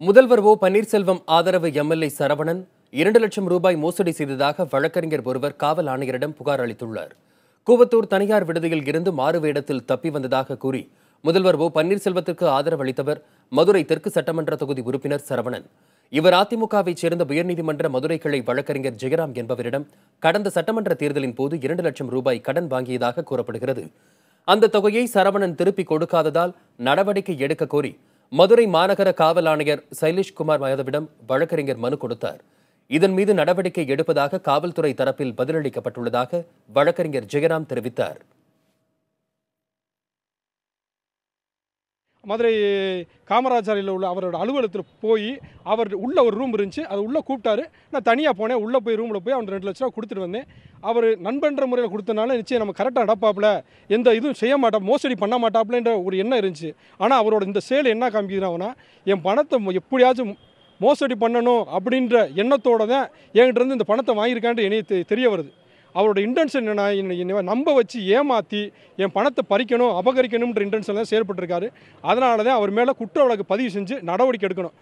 முதல்வர் ஓ பன்னீர்செல்வம் ஆதரவு எம்எல்ஏ சரவணன் 2 லட்சம் ரூபாய் மோசடி செய்ததாக வழக்கறிஞர் ஒருவர் காவல் ஆணையரிடம் புகார் அளித்துள்ளார். கூவத்தூர் தனியார் விடுதியில் இருந்து மாறுவேடத்தில் தப்பி வந்ததாக கூறி முதல்வர் ஓ பன்னீர்செல்வத்திற்கு ஆதரவு அளித்தவர் மதுரை தெற்கு சட்டமன்ற தொகுதி உறுப்பினர் சரவணன். இவர் அதிமுகவைச் சேர்ந்த உயர்நீதிமன்ற மதுரை கிளை வழக்கறிஞர் ஜெயராம் என்பவரிடம் கடந்த சட்டமன்ற தேர்தலின் போது 2 லட்சம் ரூபாய் கடன் வாங்கியதாக கூறப்படுகிறது. அந்த தொகையை சரவணன் திருப்பிக் கொடுக்காததால் நடவடிக்கை எடுக்க கோரி மதுரை மாநகர காவல் ஆணையர் சைலேஷ்குமார் யாதவிடம் வழக்கறிஞர் மனு கொடுத்தார். இதன் மீது நடவடிக்கை எடுப்பதாக காவல்துறை தரப்பில் பதிலளிக்கப்பட்டுள்ளதாக வழக்கறிஞர் ஜெயராம் தெரிவித்தார். மதுரை காமராஜரில் உள்ள அவரோட அலுவலகத்தில் போய் அவர் உள்ள ஒரு ரூம் இருந்துச்சு, அது உள்ளே கூப்பிட்டாரு. நான் தனியாக போனேன். உள்ளே போய் ரூமில் போய் அவன் 2 லட்ச ரூபா கொடுத்துட்டு வந்தேன். அவர் நண்பன்ற முறையில் கொடுத்தனால நிச்சயம் நம்ம கரெக்டாக நடப்பாப்புல, எந்த இதுவும் செய்ய மாட்டா, மோசடி பண்ண மாட்டாப்புலன்ற ஒரு எண்ணம் இருந்துச்சு. ஆனால் அவரோட இந்த செயல் என்ன காமிக்குதுன்னா, என் பணத்தை எப்படியாச்சும் மோசடி பண்ணணும் அப்படின்ற எண்ணத்தோடு தான் என்கிட்ட இருந்து இந்த பணத்தை வாங்கியிருக்கான்ட்டு எனக்கு தெரிய வருது. அவரோட இன்டென்ஷன் என்ன நம்ப வச்சு ஏமாற்றி என் பணத்தை பறிக்கணும், அபகரிக்கணும்ன்ற இன்டென்ஷன் தான் செயல்பட்டுருக்காரு. அதனால தான் அவர் மேலே குற்ற வழக்கு பதிவு செஞ்சு நடவடிக்கை எடுக்கணும்.